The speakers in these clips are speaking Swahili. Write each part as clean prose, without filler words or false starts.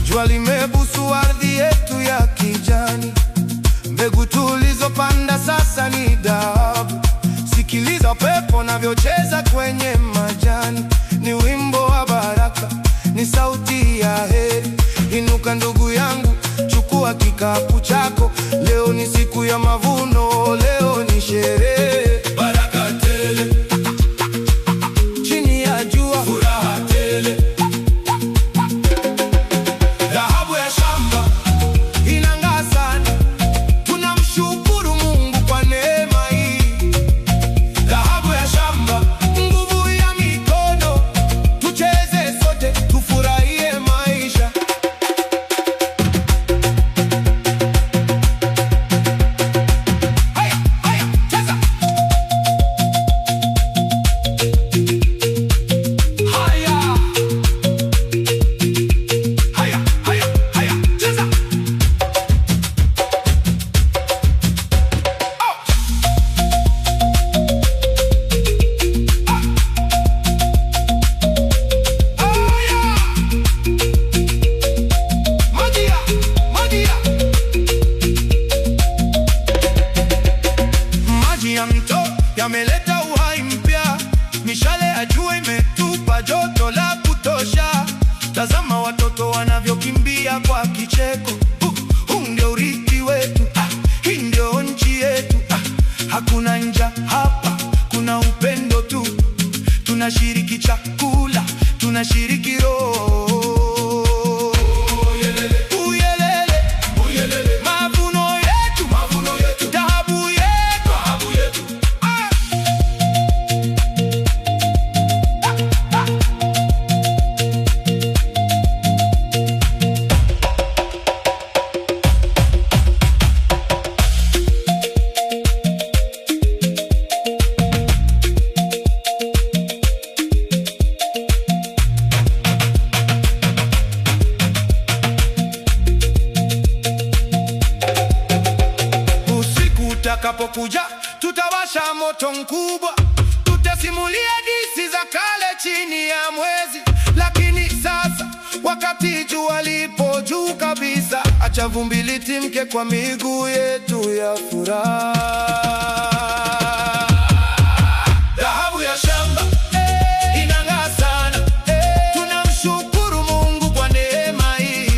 Jua limebusu ardhi yetu ya kijani, mbegu tulizopanda sasa ni dhahabu. Sikiliza upepo unavyocheza kwenye majani, ni wimbo wa baraka, ni sauti ya heri. Inuka ndugu yangu, chukua kikapu chako, leo ni siku ya mavuno, leo ni sherehe. Baraka tele chini ya jua, furaha tele. Dhahabu ya shamba inang'aa sana, tunamshukuru Mungu kwa neema hii. Dhahabu ya shamba, nguvu ya mikono, tucheze sote, tufurahie maisha. Haya, haya, cheza. Haya. Haya, haya, haya, cheza. Oh. Ah. Haya. Magia, magia. Maji ya mto yameleta uhai mpya, mishale ya jua imetupa joto la kutosha. Tazama watoto wanavyokimbia kwa kicheko. Huu ndio urithi wetu, hii ndio nchi yetu. Hakuna njaa hapa, kuna upendo tu. Tunashiriki chakula, tunashiriki roho. Uyelele, uyelele. Mavuno yetu, mavuno yetu. Dhahabu yetu, dhahabu yetu. Usiku utakapokuja, tutawasha moto mkubwa, tutasimulia hadithi za kale chini ya mwezi. Lakini sasa, wakati jua lipo juu kabisa, acha vumbi litimke kwa miguu yetu ya furaha. Dhahabu ya shamba inang'aa sana, tunamshukuru Mungu kwa neema hii.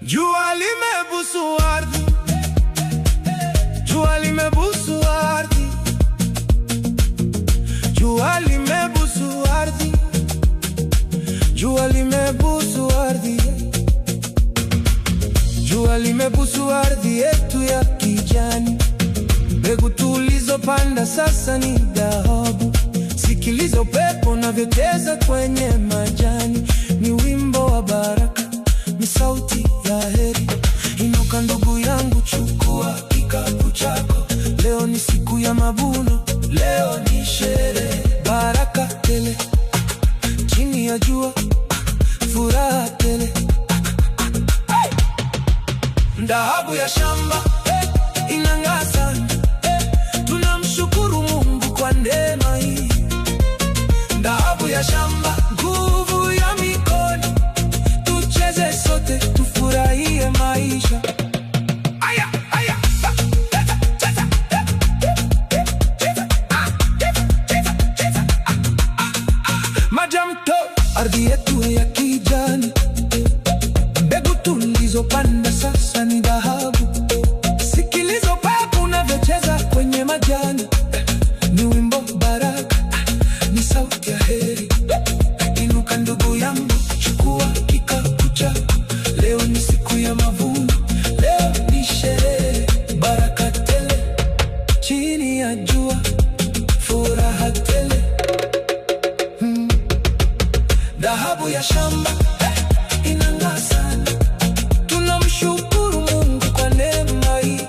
Jua limebusu ardhi, jua limebusu ardhi, jua limebusu ardhi, jua limebusu ardhi, jua limebusu ardhi yetu ya kijani. Mbegu tulizopanda sasa ni dhahabu. Sikiliza upepo unavyocheza kwenye majani, ni wimbo wa baraka, ni sauti ya heri. Inuka ndugu yangu, chukua kikapu chako. Leo ni siku ya mavuno, leo ni sherehe, baraka tele chini ya jua, furaha tele. Dhahabu ya shamba inang'aa sana, tunamshukuru Mungu kwa neema hii. Dhahabu ya shamba, nguvu ya mikono, tucheze sote, tufurahie maisha. Aya, aya, Majamto, ardhi yetu ya kijani, mbegu tulizopanda sasa ni dhahabu. Sikiliza upepo unavyocheza kwenye majani, ni wimbo baraka, ni sauti ya heri. Inuka ndugu yangu, chukua kikapu chako. Leo ni siku ya mavuno, leo ni sherehe, baraka tele chini ya jua, furaha tele. Dhahabu ya shamba inang'aa sana, tunamshukuru Mungu kwa neema hii.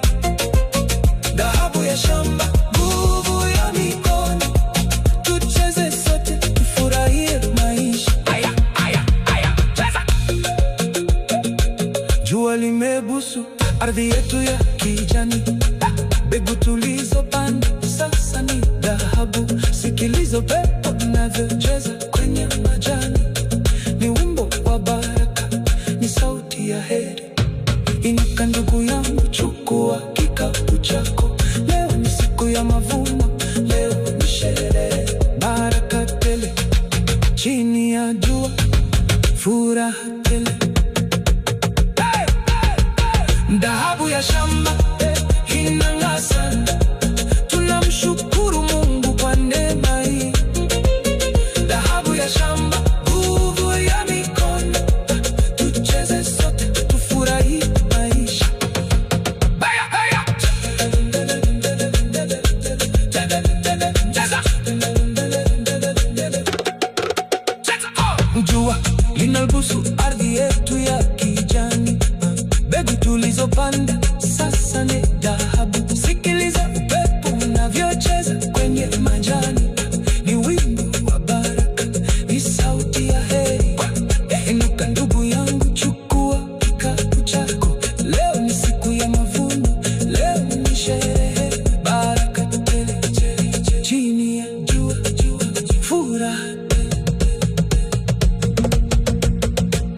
Dhahabu ya shamba, nguvu ya mikono, tucheze sote, tufurahie maisha. Aya, aya, aya, cheza. Jua limebusu ardhi yetu ya kijani, mbegu tulizopanda sasa ni dhahabu. Sikiliza upepo unavyocheza kwenye majani, ni wimbo wa baraka, ni sauti ya heri. Inuka ndugu yangu, chukua kikapu chako. Leo ni siku ya mavuno, leo ni sherehe, baraka tele chini ya jua, furaha tele. Dhahabu ya shamba